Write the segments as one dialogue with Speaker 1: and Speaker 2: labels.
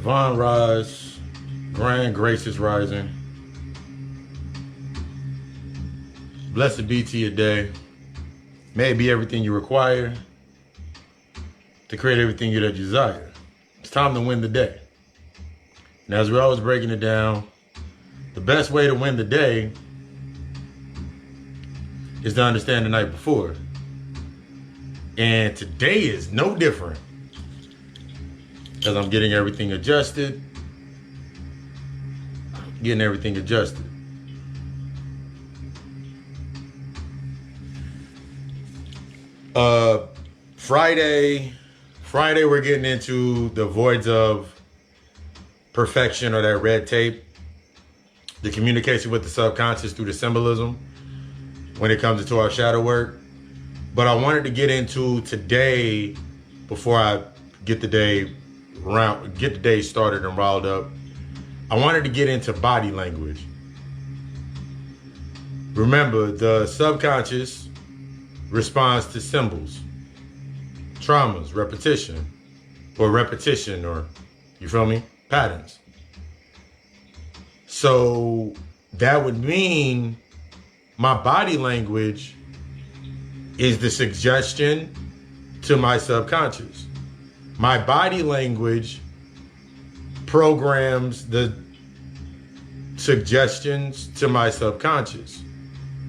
Speaker 1: Divine rise, grand gracious rising. Blessed be to your day. May it be everything you require to create everything you desire. It's time to win the day. Now, as we're always breaking it down, the best way to win the day is to understand the night before. And today is no different, because I'm getting everything adjusted. Friday we're getting into the voids of perfection, or that red tape, the communication with the subconscious through the symbolism when it comes into our shadow work. But I wanted to get into today, before I get the day started and riled up, I wanted to get into body language. Remember, the subconscious responds to symbols, traumas, repetition, or you feel me? Patterns. So that would mean my body language is the suggestion to my subconscious. My body language programs the suggestions to my subconscious.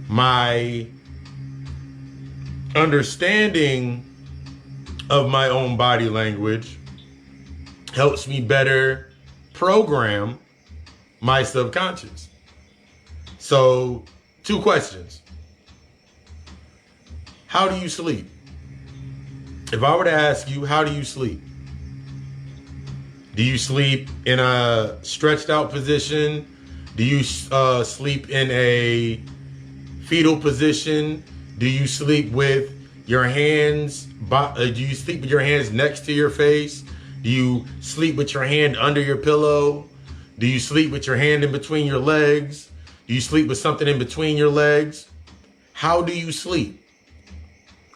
Speaker 1: My understanding of my own body language helps me better program my subconscious. So, 2 questions. How do you sleep? If I were to ask you, how do you sleep? Do you sleep in a stretched out position? Do you sleep in a fetal position? Do you sleep with your hands? Do you sleep with your hands next to your face? Do you sleep with your hand under your pillow? Do you sleep with your hand in between your legs? Do you sleep with something in between your legs? How do you sleep?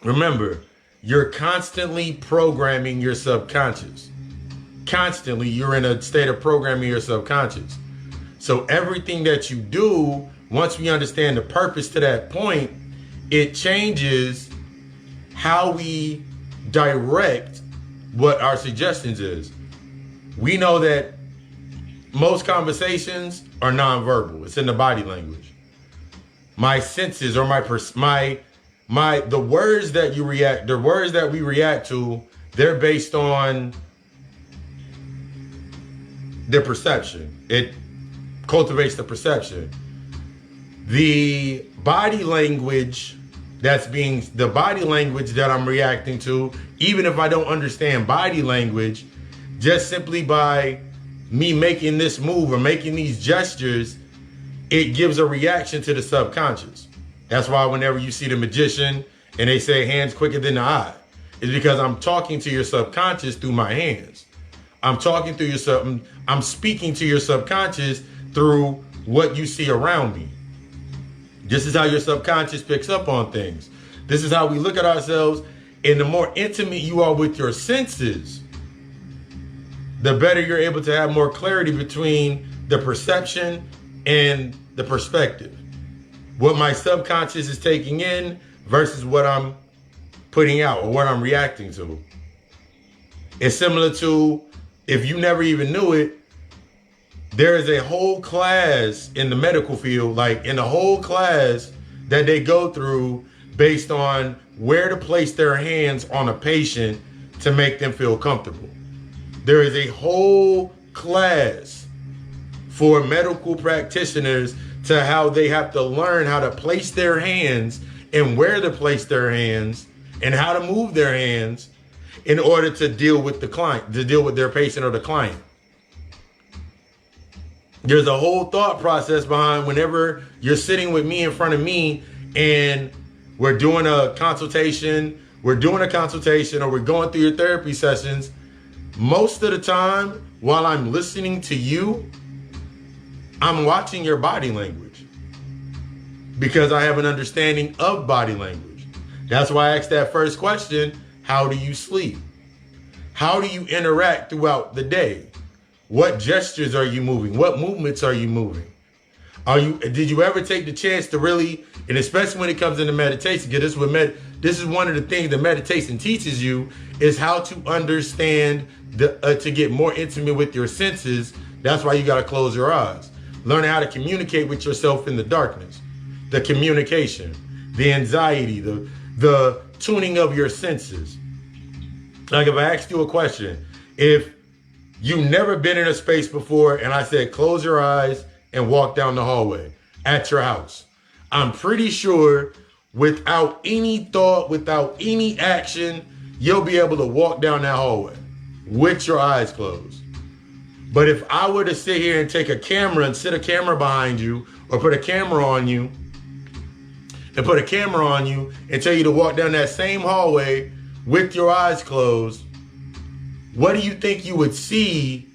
Speaker 1: Remember, you're constantly programming your subconscious. Constantly, you're in a state of programming your subconscious. So everything that you do, once we understand the purpose to that point, it changes how we direct what our suggestions is. We know that most conversations are nonverbal. It's in the body language. My senses, or the words that we react to, they're based on their perception. It cultivates the perception. The body language that I'm reacting to, even if I don't understand body language, just simply by me making this move or making these gestures, it gives a reaction to the subconscious. That's why whenever you see the magician and they say hands quicker than the eye, it's because I'm talking to your subconscious through my hands. I'm speaking to your subconscious through what you see around me. This is how your subconscious picks up on things. This is how we look at ourselves. And the more intimate you are with your senses, the better you're able to have more clarity between the perception and the perspective. What my subconscious is taking in versus what I'm putting out or what I'm reacting to. It's similar to, if you never even knew it, there is a whole class in the medical field, that they go through based on where to place their hands on a patient to make them feel comfortable. There is a whole class for medical practitioners to how they have to learn how to place their hands and where to place their hands and how to move their hands in order to deal with the client, to deal with their patient or the client. There's a whole thought process behind whenever you're sitting with me in front of me and we're doing a consultation, or we're going through your therapy sessions. Most of the time, while I'm listening to you, I'm watching your body language because I have an understanding of body language. That's why I asked that first question, how do you sleep? How do you interact throughout the day? What gestures are you moving? What movements are you moving? Did you ever take the chance to really, and especially when it comes into meditation, because this is one of the things that meditation teaches you, is how to understand, to get more intimate with your senses. That's why you got to close your eyes. Learn how to communicate with yourself in the darkness. The communication, the anxiety, the tuning of your senses. Like if I asked you a question, if you've never been in a space before and I said, close your eyes and walk down the hallway at your house, I'm pretty sure without any thought, without any action, you'll be able to walk down that hallway with your eyes closed. But if I were to sit here and take a camera and sit a camera behind you, or put a camera on you and tell you to walk down that same hallway with your eyes closed, what do you think you would see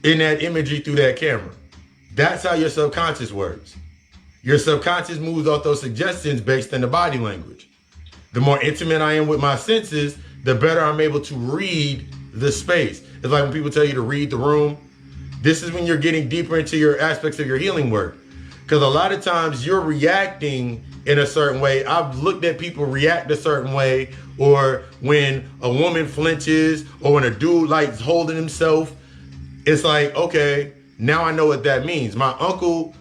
Speaker 1: in that imagery through that camera? That's how your subconscious works. Your subconscious moves off those suggestions based on the body language. The more intimate I am with my senses, the better I'm able to read the space. It's like when people tell you to read the room. This is when you're getting deeper into your aspects of your healing work. Because a lot of times you're reacting in a certain way. I've looked at people react a certain way, or when a woman flinches, or when a dude likes holding himself. It's like, okay, now I know what that means. My uncle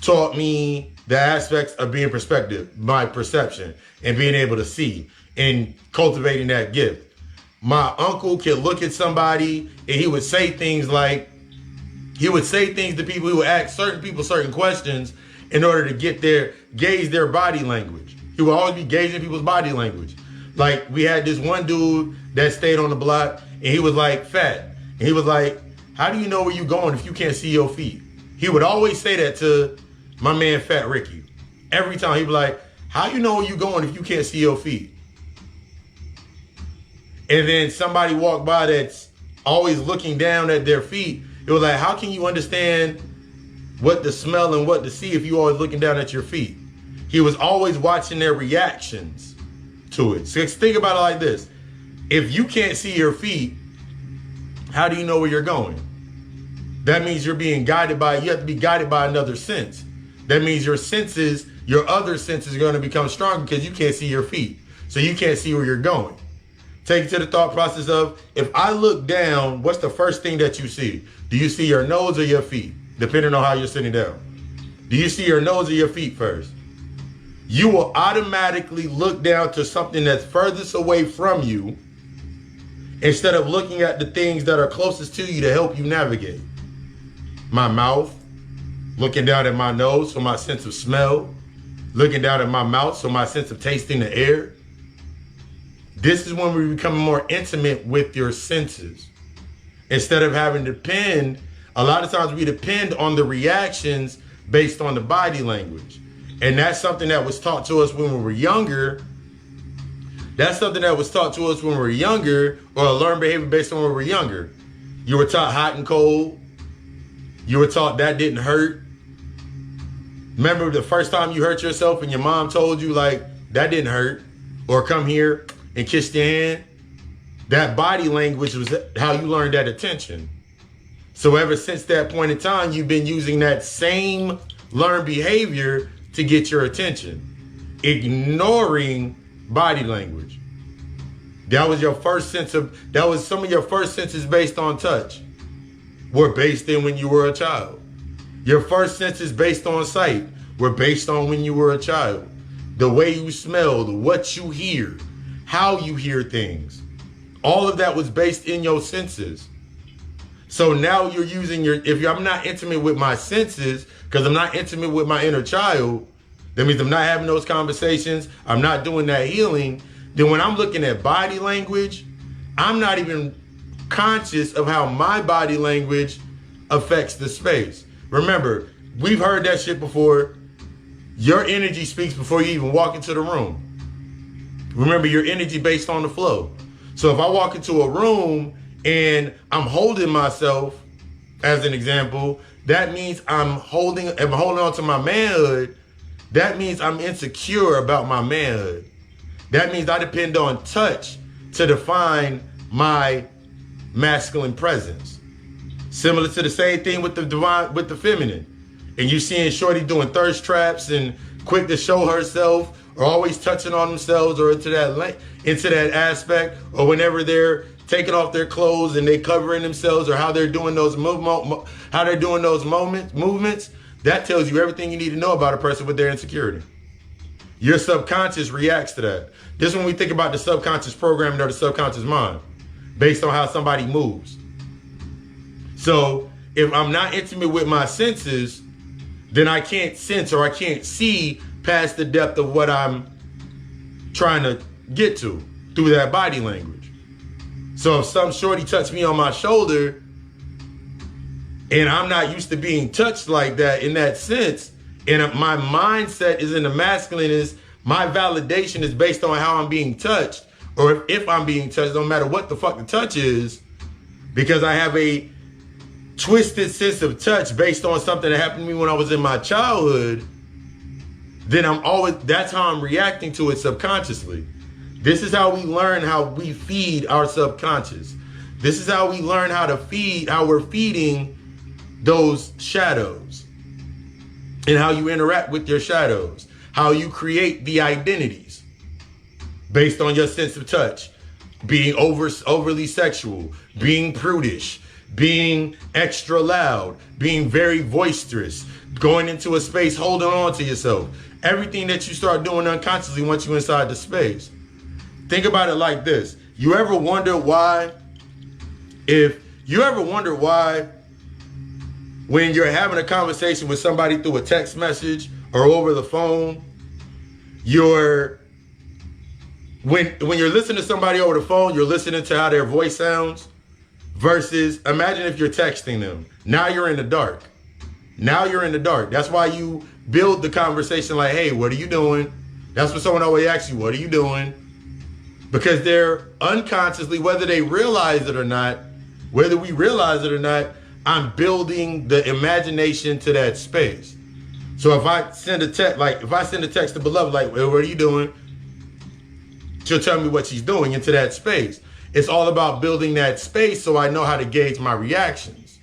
Speaker 1: taught me the aspects of being perspective, my perception, and being able to see, and cultivating that gift. My uncle could look at somebody and he would say things like, he would say things to people, he would ask certain people certain questions in order to gauge their body language. He would always be gauging people's body language. Like, we had this one dude that stayed on the block, and he was like fat. And he was like, how do you know where you're going if you can't see your feet? He would always say that to my man, Fat Ricky. Every time he'd be like, how you know where you're going if you can't see your feet? And then somebody walked by that's always looking down at their feet. It was like, how can you understand what to smell and what to see if you're always looking down at your feet? He was always watching their reactions to it. So think about it like this. If you can't see your feet, how do you know where you're going? That means you're being guided by, you have to be guided by another sense. That means your senses, your other senses are going to become stronger because you can't see your feet. So you can't see where you're going. Take it to the thought process of, if I look down, what's the first thing that you see? Do you see your nose or your feet? Depending on how you're sitting down. Do you see your nose or your feet first? You will automatically look down to something that's furthest away from you instead of looking at the things that are closest to you to help you navigate. My mouth, looking down at my nose for my sense of smell, looking down at my mouth for my sense of tasting the air. This is when we become more intimate with your senses. Instead of having to depend, a lot of times we depend on the reactions based on the body language. And that's something that was taught to us when we were younger. That's something that was taught to us when we were younger, or a learned behavior based on when we were younger. You were taught hot and cold. You were taught that didn't hurt. Remember the first time you hurt yourself and your mom told you, like, that didn't hurt, or come here and kiss your hand? That body language was how you learned that attention. So ever since that point in time, you've been using that same learned behavior to get your attention, ignoring body language. That was your first sense of, that was some of your first senses based on touch were based in when you were a child. Your first senses based on sight were based on when you were a child. The way you smelled, what you hear, how you hear things. All of that was based in your senses. So now you're using I'm not intimate with my senses, because I'm not intimate with my inner child, that means I'm not having those conversations, I'm not doing that healing. Then when I'm looking at body language, I'm not even conscious of how my body language affects the space. Remember, we've heard that shit before. Your energy speaks before you even walk into the room. Remember, your energy based on the flow. So if I walk into a room and I'm holding myself, as an example, that means I'm holding on to my manhood. That means I'm insecure about my manhood. That means I depend on touch to define my masculine presence. Similar to the same thing with the divine, with the feminine. And you seeing shorty doing thirst traps and quick to show herself, or always touching on themselves, or into that aspect, or whenever they're taking off their clothes and they covering themselves, or how they're doing those movements, that tells you everything you need to know about a person with their insecurity. Your subconscious reacts to that. This is when we think about the subconscious programming or the subconscious mind, based on how somebody moves. So if I'm not intimate with my senses, then I can't sense or I can't see past the depth of what I'm trying to get to through that body language. So if some shorty touched me on my shoulder and I'm not used to being touched like that in that sense, and my mindset is in the masculine, is my validation is based on how I'm being touched, or if I'm being touched, no matter what the fuck the touch is, because I have a twisted sense of touch based on something that happened to me when I was in my childhood, then that's how I'm reacting to it subconsciously. This is how we learn how we feed our subconscious. This is how we learn how we're feeding those shadows, and how you interact with your shadows, how you create the identities based on your sense of touch, being overly sexual, being prudish, being extra loud, being very boisterous, going into a space, holding on to yourself. Everything that you start doing unconsciously once you're inside the space. Think about it like this. You ever wonder why, when you're having a conversation with somebody through a text message or over the phone, when you're listening to somebody over the phone, you're listening to how their voice sounds, versus imagine if you're texting them. Now you're in the dark. That's why you build the conversation like, hey, what are you doing? That's what someone always asks you, what are you doing? Because they're unconsciously, whether we realize it or not, I'm building the imagination to that space. So if I send a text to beloved, like, well, what are you doing? She'll tell me what she's doing into that space. It's all about building that space so I know how to gauge my reactions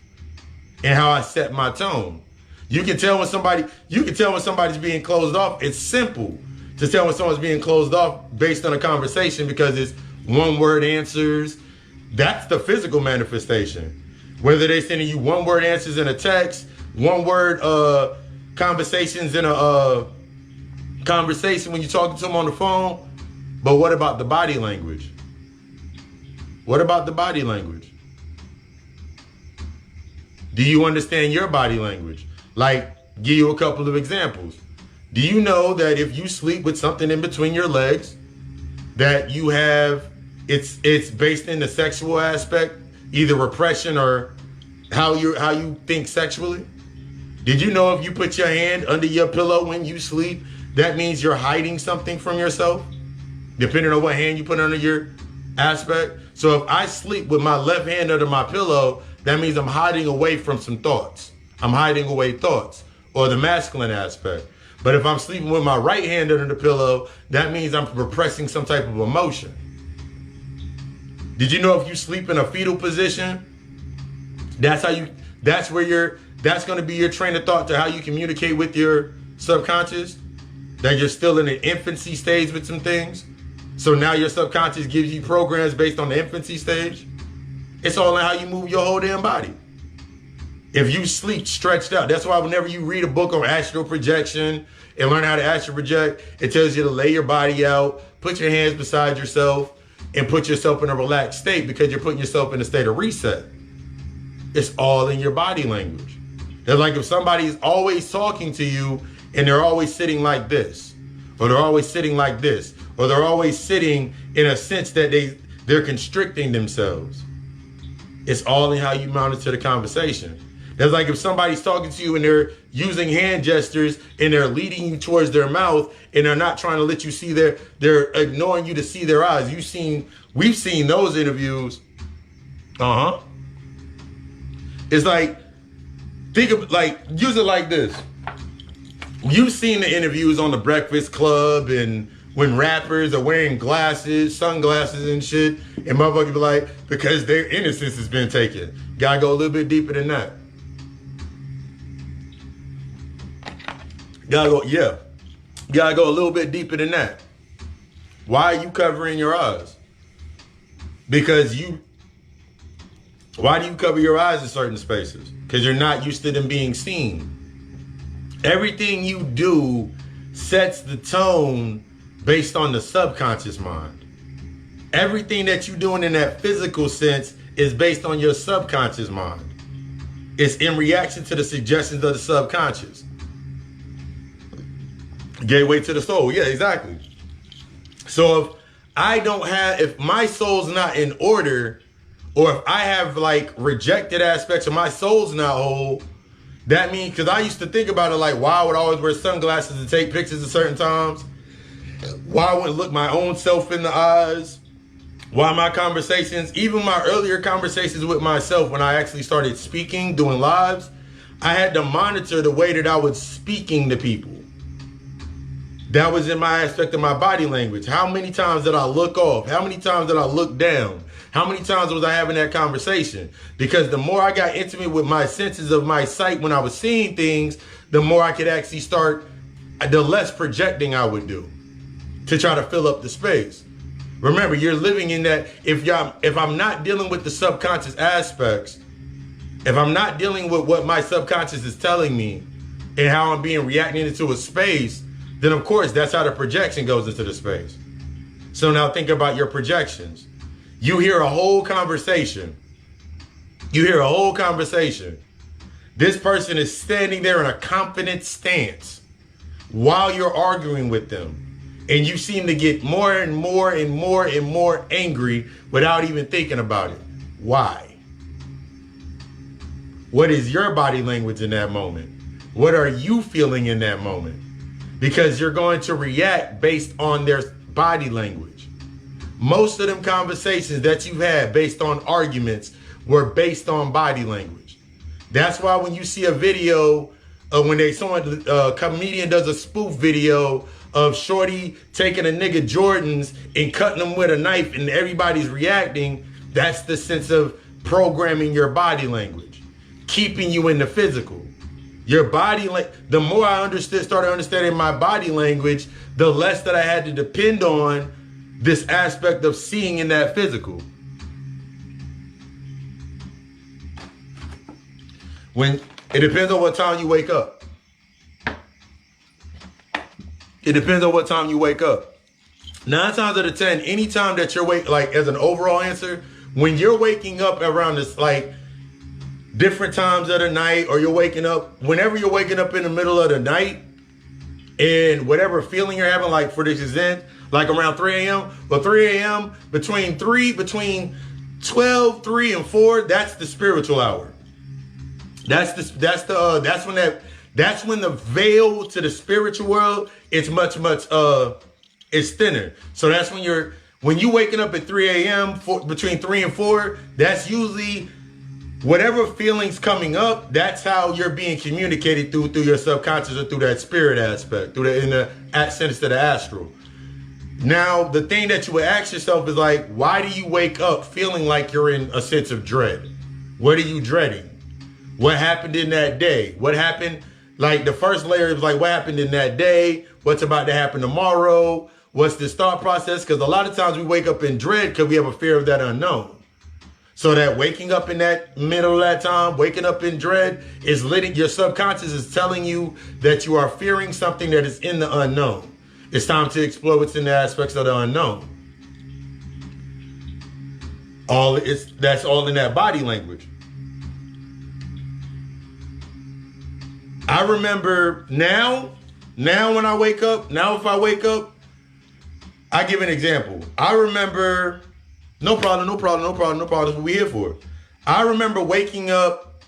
Speaker 1: and how I set my tone. You can tell when somebody's being closed off. It's simple to tell when someone's being closed off based on a conversation, because it's one word answers. That's the physical manifestation. Whether they're sending you one word answers in a text, one word conversations in a conversation when you're talking to them on the phone. But what about the body language? What about the body language? Do you understand your body language? Like, give you a couple of examples. Do you know that if you sleep with something in between your legs, that you have, it's based in the sexual aspect, either repression or how you think sexually? Did you know if you put your hand under your pillow when you sleep, that means you're hiding something from yourself, depending on what hand you put under your aspect? So if I sleep with my left hand under my pillow, that means I'm hiding away from some thoughts. I'm hiding away thoughts, or the masculine aspect. But if I'm sleeping with my right hand under the pillow, that means I'm repressing some type of emotion. Did you know if you sleep in a fetal position, that's going to be your train of thought to how you communicate with your subconscious? That you're still in the infancy stage with some things? So now your subconscious gives you programs based on the infancy stage? It's all in how you move your whole damn body. If you sleep stretched out, that's why whenever you read a book on astral projection and learn how to astral project, it tells you to lay your body out, put your hands beside yourself, and put yourself in a relaxed state, because you're putting yourself in a state of reset. It's all in your body language. It's like if somebody is always talking to you and they're always sitting like this, or they're always sitting like this, or they're always sitting in a sense that they're constricting themselves. It's all in how you monitor the conversation. That's like if somebody's talking to you and they're using hand gestures and they're leading you towards their mouth and they're not trying to let you see they're ignoring you to see their eyes. We've seen those interviews. It's like, use it like this. You've seen the interviews on the Breakfast Club and when rappers are wearing glasses, sunglasses and shit, and motherfuckers be like, because their innocence has been taken. Gotta go a little bit deeper than that. Gotta go a little bit deeper than that. Why are you covering your eyes? Why do you cover your eyes in certain spaces? Because you're not used to them being seen. Everything you do sets the tone based on the subconscious mind. Everything that you're doing in that physical sense is based on your subconscious mind. It's in reaction to the suggestions of the subconscious. Gateway to the soul. Yeah, exactly. So if my soul's not in order, or if I have like rejected aspects of my soul's not whole, that means, because I used to think about it like, why I would always wear sunglasses to take pictures at certain times? Why I wouldn't look my own self in the eyes? Why my conversations, even my earlier conversations with myself when I actually started speaking, doing lives, I had to monitor the way that I was speaking to people. That was in my aspect of my body language. How many times did I look off? How many times did I look down? How many times was I having that conversation? Because the more I got intimate with my senses of my sight when I was seeing things, the more I could actually start, the less projecting I would do to try to fill up the space. Remember, you're living in that. If I'm not dealing with the subconscious aspects, if I'm not dealing with what my subconscious is telling me and how I'm being reacting into a space, then of course that's how the projection goes into the space. So now think about your projections. You hear a whole conversation. This person is standing there in a confident stance while you're arguing with them. And you seem to get more and more and more and more angry without even thinking about it. Why? What is your body language in that moment? What are you feeling in that moment? Because you're going to react based on their body language. Most of them conversations that you've had based on arguments were based on body language. That's why when you see a video, when a comedian does a spoof video of shorty taking a nigga Jordans and cutting them with a knife and everybody's reacting, that's the sense of programming your body language, keeping you in the physical. Your body, the more I started understanding my body language, the less that I had to depend on this aspect of seeing in that physical. When it depends on what time you wake up. It depends on what time you wake up. 9 times out of 10, any time that you're like as an overall answer, when you're waking up around this like different times of the night, or you're waking up, whenever you're waking up in the middle of the night, and whatever feeling you're having, like for this event, like around 3 a.m. But 3 a.m. between 12, 3, and 4, that's the spiritual hour. That's when the veil to the spiritual world is much it's thinner. So that's when you waking up at 3 a.m. between 3 and 4, that's usually whatever feelings coming up, that's how you're being communicated through your subconscious, or through that spirit aspect, in the sense to the astral. Now, the thing that you would ask yourself is like, why do you wake up feeling like you're in a sense of dread? What are you dreading? What happened in that day? What happened? Like the first layer is like, what happened in that day? What's about to happen tomorrow? What's this thought process? Because a lot of times we wake up in dread because we have a fear of that unknown. So that waking up in that middle of that time, waking up in dread, is letting your subconscious is telling you that you are fearing something that is in the unknown. It's time to explore what's in the aspects of the unknown. That's all in that body language. I remember now when I wake up, if I wake up, I give an example. I remember, no problem. That's what we're here for. I remember waking up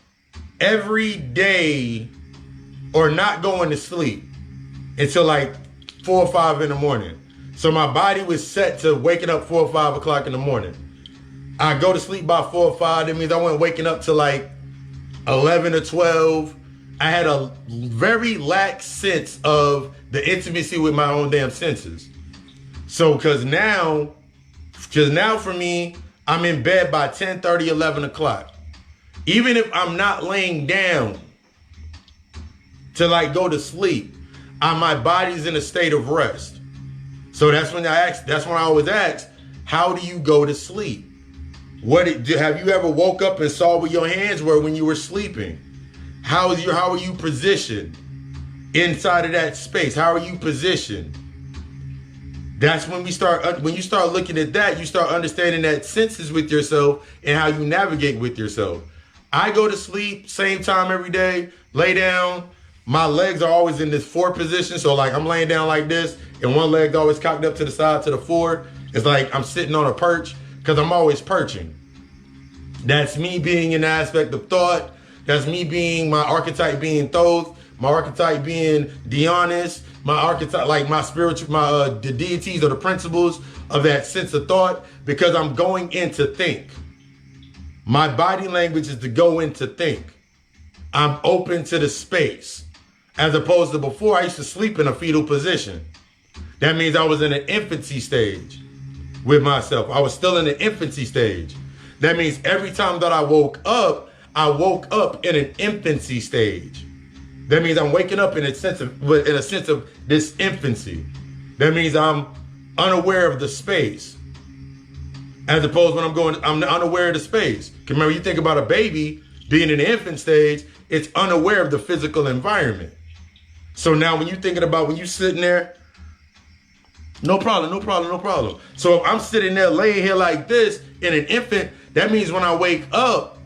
Speaker 1: every day or not going to sleep until like 4 or 5 in the morning. So my body was set to waking up 4 or 5 o'clock in the morning. I go to sleep by 4 or 5. That means I wasn't waking up till like 11 or 12. I had a very lax sense of the intimacy with my own damn senses. So, because now for me, I'm in bed by 10:30, 11 o'clock. Even if I'm not laying down to like go to sleep, my body's in a state of rest. So that's when I always ask, how do you go to sleep? Have you ever woke up and saw where your hands were when you were sleeping? How are you positioned inside of that space? How are you positioned? That's when when you start looking at that, you start understanding that senses with yourself and how you navigate with yourself. I go to sleep, same time every day, lay down. My legs are always in this 4 position. So like I'm laying down like this and one leg's always cocked up to the side to the 4. It's like I'm sitting on a perch because I'm always perching. That's me being an aspect of thought. That's me being my archetype being Thoth, my archetype being Dionys, my archetype, like my spiritual, the deities or the principles of that sense of thought, because I'm going in to think. My body language is to go in to think. I'm open to the space. As opposed to before, I used to sleep in a fetal position. That means I was in an infancy stage with myself. I was still in the infancy stage. That means every time that I woke up in an infancy stage. That means I'm waking up in a sense of this infancy. That means I'm unaware of the space. As opposed when I'm unaware of the space. Because remember, you think about a baby being in the infant stage, it's unaware of the physical environment. So now when you sitting there, no problem. So if I'm sitting there laying here like this in an infant, that means when I wake up,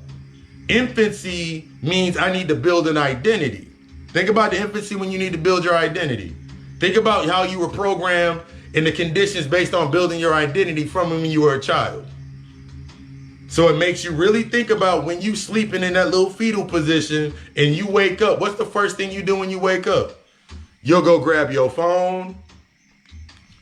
Speaker 1: infancy means I need to build an identity. Think about the infancy when you need to build your identity. Think about how you were programmed and the conditions based on building your identity from when you were a child. So it makes you really think about when you sleeping in that little fetal position and you wake up, what's the first thing you do when you wake up? You'll go grab your phone.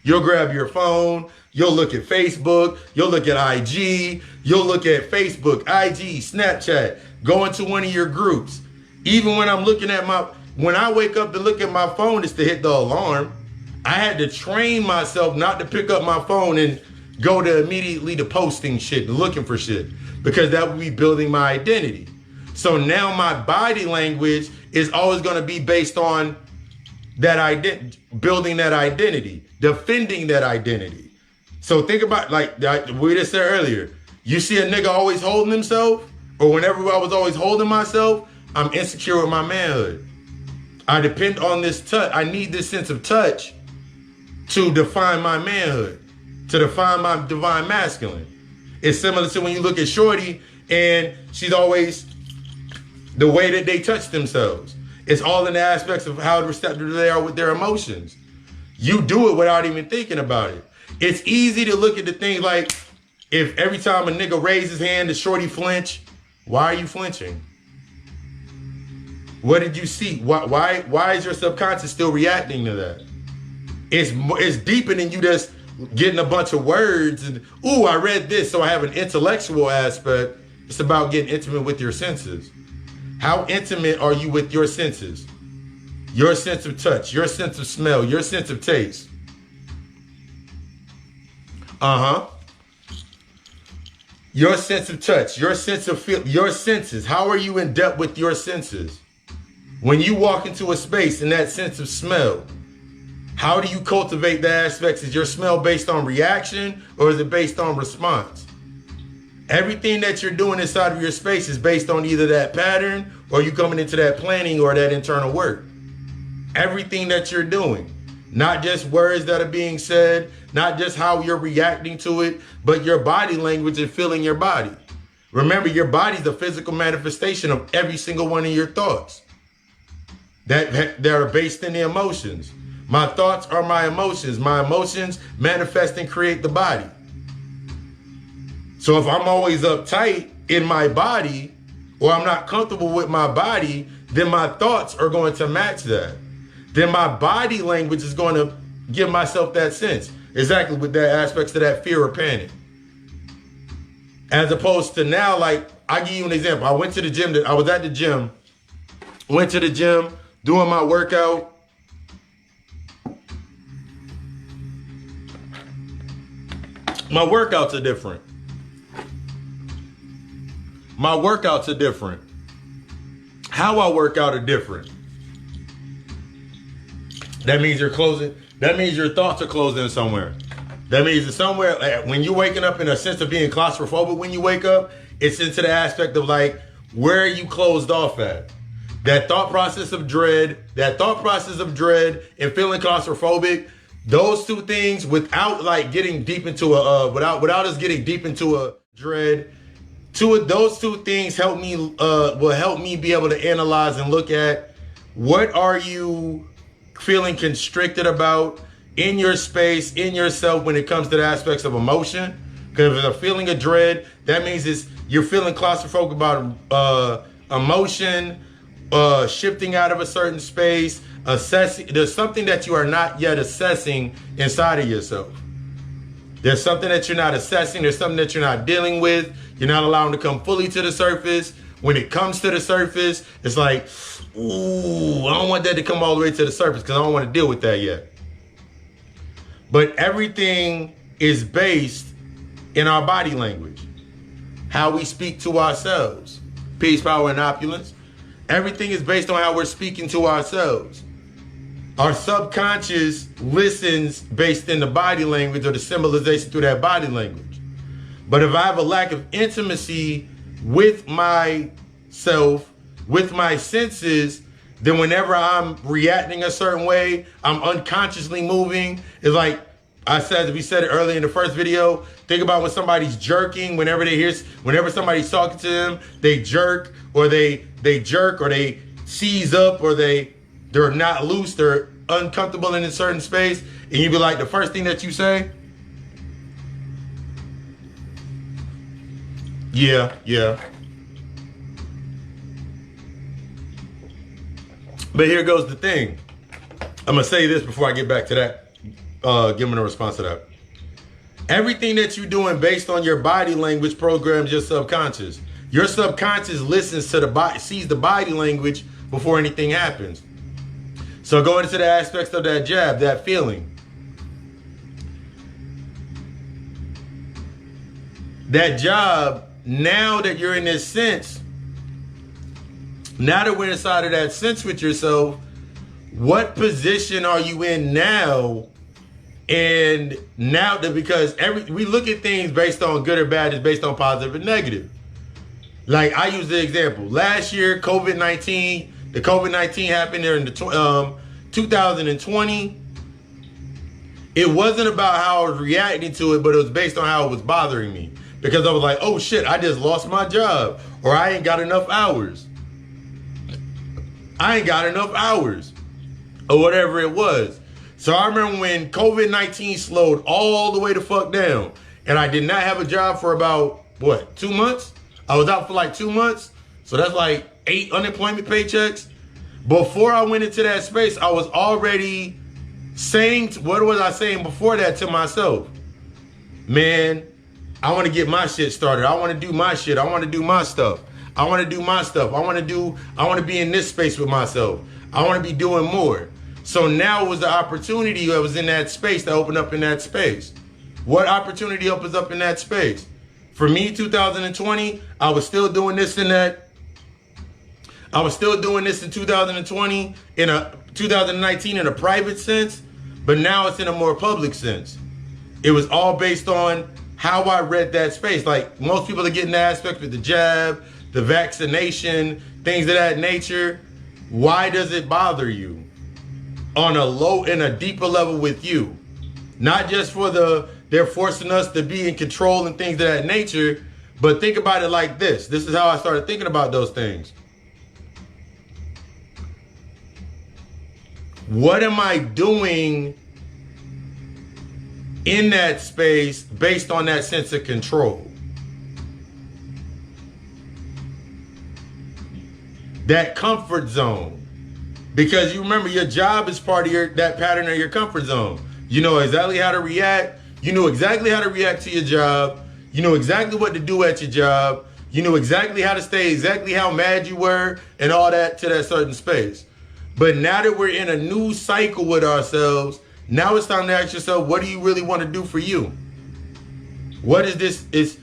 Speaker 1: You'll grab your phone. You'll look at Facebook. You'll look at IG. You'll look at Facebook, IG, Snapchat. Go into one of your groups. Even when I'm looking at when I wake up to look at my phone, it's to hit the alarm. I had to train myself not to pick up my phone and go to immediately to posting shit and looking for shit, because that would be building my identity. So now my body language is always going to be based on that identity, building that identity, defending that identity. So think about, like we just said earlier, you see a nigga always holding himself, or whenever I was always holding myself, I'm insecure with my manhood. I depend on this touch. I need this sense of touch to define my manhood, to define my divine masculine. It's similar to when you look at Shorty and she's always the way that they touch themselves. It's all in the aspects of how receptive they are with their emotions. You do it without even thinking about it. It's easy to look at the things like, if every time a nigga raises his hand, the Shorty flinch, why are you flinching? What did you see? Why is your subconscious still reacting to that? It's deeper than you just getting a bunch of words and, ooh, I read this, so I have an intellectual aspect. It's about getting intimate with your senses. How intimate are you with your senses? Your sense of touch, your sense of smell, your sense of taste. Your sense of touch, your sense of feel, your senses. How are you in depth with your senses? When you walk into a space and that sense of smell, how do you cultivate the aspects? Is your smell based on reaction or is it based on response? Everything that you're doing inside of your space is based on either that pattern or you coming into that planning or that internal work. Everything that you're doing, not just words that are being said, not just how you're reacting to it, but your body language and feeling your body. Remember, your body's the physical manifestation of every single one of your thoughts that are based in the emotions. My thoughts are my emotions. My emotions manifest and create the body. So if I'm always uptight in my body or I'm not comfortable with my body, then my thoughts are going to match that. Then my body language is going to give myself that sense. Exactly with that aspects to that fear or panic. As opposed to now, like, I'll give you an example. I went to the gym. I was at the gym. Went to the gym, doing my workout. My workouts are different. My workouts are different. How I work out are different. That means you're closing. That means your thoughts are closing somewhere. That means it's somewhere when you're waking up in a sense of being claustrophobic when you wake up, it's into the aspect of like, where are you closed off at? That thought process of dread and feeling claustrophobic, those two things without like getting deep into without us getting deep into a dread, those two things will help me be able to analyze and look at what are you feeling constricted about in your space, in yourself when it comes to the aspects of emotion. Because if it's a feeling of dread, that means you're feeling claustrophobic about emotion, shifting out of a certain space, assessing. There's something that you are not yet assessing inside of yourself. There's something that you're not assessing. There's something that you're not dealing with. You're not allowing to come fully to the surface. When it comes to the surface, it's like, ooh, I don't want that to come all the way to the surface because I don't want to deal with that yet. But everything is based in our body language. How we speak to ourselves. Peace, power, and opulence. Everything is based on how we're speaking to ourselves. Our subconscious listens based in the body language or the symbolization through that body language. But if I have a lack of intimacy with myself, with my senses, then whenever I'm reacting a certain way, I'm unconsciously moving. It's like we said it earlier in the first video. Think about when somebody's jerking, whenever somebody's talking to them, they jerk or they seize up or they're not loose, they're uncomfortable in a certain space. And you be like, the first thing that you say, yeah. But here goes the thing. I'm going to say this before I get back to that, giving a response to that. Everything that you're doing based on your body language programs your subconscious. Your subconscious listens to the body, sees the body language before anything happens. So going into the aspects of that jab, that feeling. That job, now that you're in this sense, now that we're inside of that sense with yourself, what position are you in now? And now that, because we look at things based on good or bad, it's based on positive and negative. Like I use the example, last year, COVID-19 happened there in the 2020. It wasn't about how I was reacting to it, but it was based on how it was bothering me. Because I was like, oh shit, I just lost my job. Or I ain't got enough hours. Or whatever it was. So I remember when COVID-19 slowed all the way the fuck down. And I did not have a job for about, 2 months? I was out for like 2 months. So that's like 8 unemployment paychecks. Before I went into that space, I was already saying, what was I saying before that to myself? Man, I want to get my shit started. I want to do my shit. I want to do my stuff. I want to be in this space with myself. I want to be doing more. So now was the opportunity that was in that space that opened up in that space. What opportunity opens up in that space? For me, 2020, I was still doing this in that. I was still doing this in 2020, 2019 in a private sense, but now it's in a more public sense. It was all based on how I read that space. Like most people are getting the aspect with the jab, the vaccination, things of that nature. Why does it bother you? On a deeper level with you. Not just for they're forcing us to be in control and things of that nature, but think about it like this. This is how I started thinking about those things. What am I doing in that space based on that sense of control? That comfort zone. Because you remember your job is part of that pattern of your comfort zone. You know exactly how to react. You know exactly how to react to your job. You know exactly what to do at your job. You knew exactly how to stay, exactly how mad you were and all that to that certain space. But now that we're in a new cycle with ourselves, now it's time to ask yourself, what do you really want to do for you? What is this?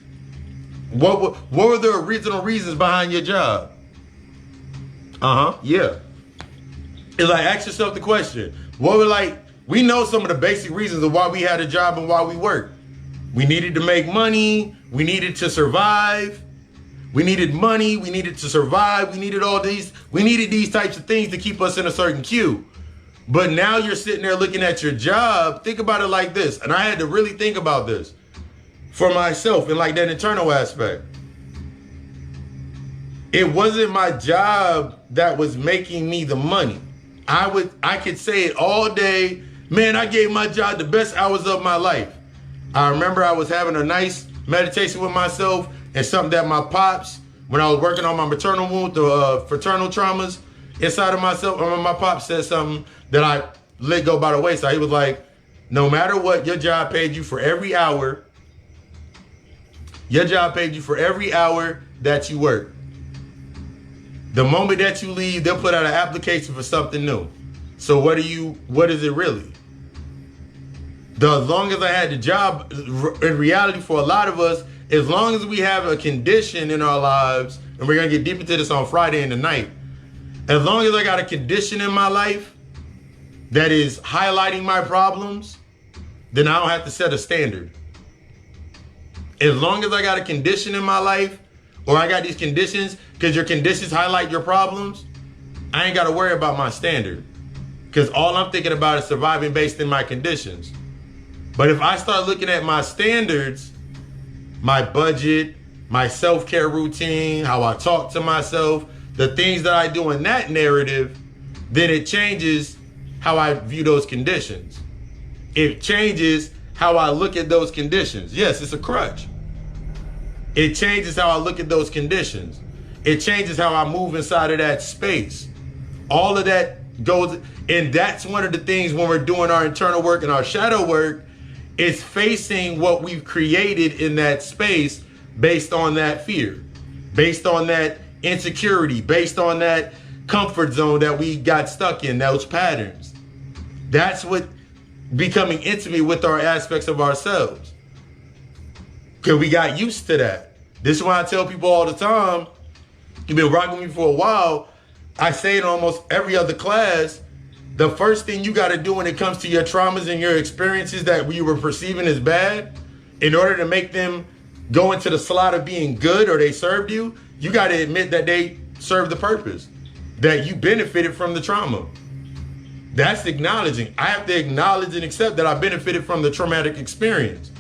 Speaker 1: What were the original reasons behind your job? Yeah. It's like, ask yourself the question. We know some of the basic reasons of why we had a job and why we work. We needed to make money. We needed to survive. We needed money. We needed to survive. We needed these types of things to keep us in a certain queue. But now you're sitting there looking at your job. Think about it like this. And I had to really think about this for myself and like that internal aspect. It wasn't my job that was making me the money. I could say it all day. Man, I gave my job the best hours of my life. I remember I was having a nice meditation with myself and something that my pops, when I was working on my maternal wound, the fraternal traumas inside of myself, I remember my pops said something that I let go by the wayside. He was like, no matter what, your job paid you for every hour. Your job paid you for every hour that you work. The moment that you leave, they'll put out an application for something new. So what is it really? As long as I had the job, in reality for a lot of us, as long as we have a condition in our lives, and we're going to get deep into this on Friday in the night, as long as I got a condition in my life that is highlighting my problems, then I don't have to set a standard. As long as I got a condition in my life, or I got these conditions, because your conditions highlight your problems, I ain't got to worry about my standard. Because all I'm thinking about is surviving based in my conditions. But if I start looking at my standards, my budget, my self-care routine, how I talk to myself, the things that I do in that narrative, then it changes how I view those conditions. It changes how I look at those conditions. Yes, it's a crutch. It changes how I look at those conditions. It changes how I move inside of that space. All of that goes, and that's one of the things when we're doing our internal work and our shadow work, is facing what we've created in that space based on that fear, based on that insecurity, based on that comfort zone that we got stuck in, those patterns. That's what becoming intimate with our aspects of ourselves. Because we got used to that. This is why I tell people all the time, you've been rocking with me for a while, I say it in almost every other class, the first thing you got to do when it comes to your traumas and your experiences that you were perceiving as bad, in order to make them go into the slot of being good or they served you, you got to admit that they served the purpose, that you benefited from the trauma. That's acknowledging. I have to acknowledge and accept that I benefited from the traumatic experience.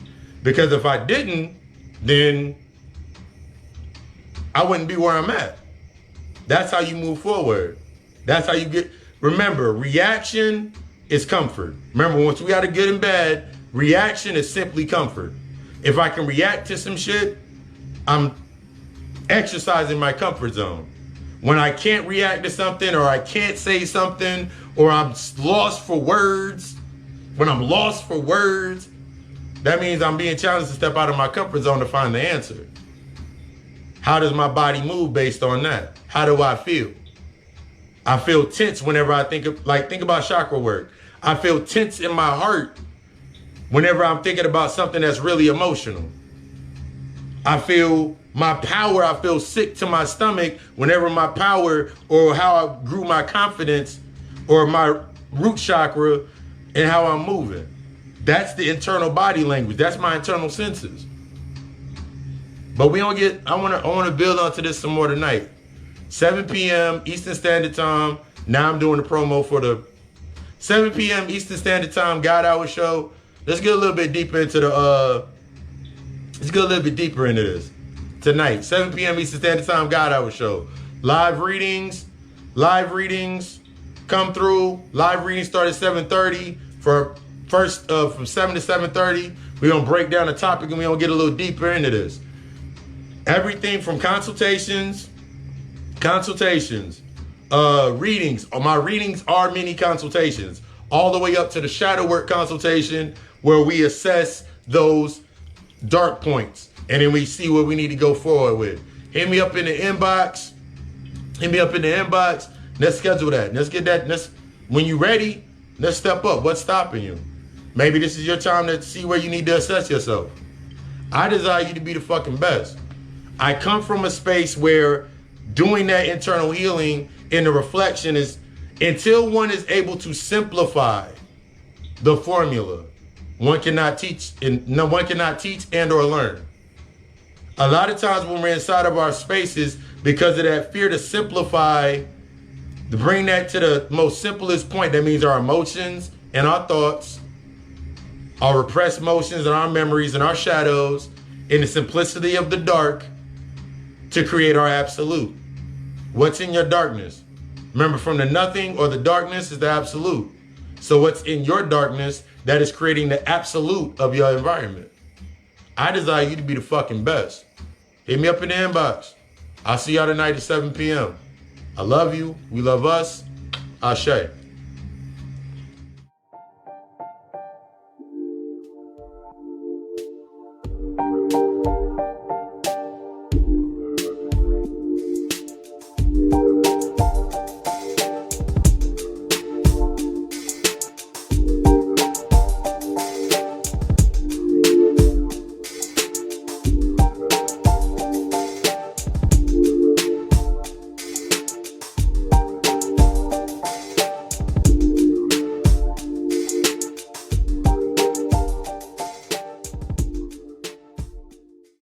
Speaker 1: Because if I didn't, then I wouldn't be where I'm at. That's how you move forward. That's how you get. Remember, reaction is comfort. Remember, once we got a good and bad, reaction is simply comfort. If I can react to some shit, I'm exercising my comfort zone. When I can't react to something, or I can't say something, or I'm lost for words, when I'm lost for words, that means I'm being challenged to step out of my comfort zone to find the answer. How does my body move based on that? How do I feel? I feel tense whenever I think about chakra work. I feel tense in my heart whenever I'm thinking about something that's really emotional. I feel my power, I feel sick to my stomach whenever my power or how I grew my confidence or my root chakra and how I'm moving. That's the internal body language. That's my internal senses. But I want to build onto this some more tonight. 7 p.m. Eastern Standard Time. Now I'm doing the promo for the 7 p.m. Eastern Standard Time God Hour show. Let's get a little bit deeper into this tonight. 7 p.m. Eastern Standard Time God Hour show. Live readings come through. Live readings start at 7:30 from 7 to 7:30. We're gonna break down the topic and we're gonna get a little deeper into this. Everything from consultations, readings. My readings are mini consultations, all the way up to the shadow work consultation, where we assess those dark points and then we see what we need to go forward with. Hit me up in the inbox. Let's schedule that. Let's get that. When you're ready, let's step up. What's stopping you? Maybe this is your time to see where you need to assess yourself. I desire you to be the fucking best. I come from a space where doing that internal healing in the reflection is, until one is able to simplify the formula, one cannot teach and or learn. A lot of times when we're inside of our spaces, because of that fear to simplify, to bring that to the most simplest point, that means our emotions and our thoughts, our repressed emotions and our memories and our shadows, in the simplicity of the dark, to create our absolute. What's in your darkness? Remember, from the nothing or the darkness is the absolute. So what's in your darkness that is creating the absolute of your environment? I desire you to be the fucking best. Hit me up in the inbox. I'll see y'all tonight at 7 p.m. I love you. We love us. Ashe.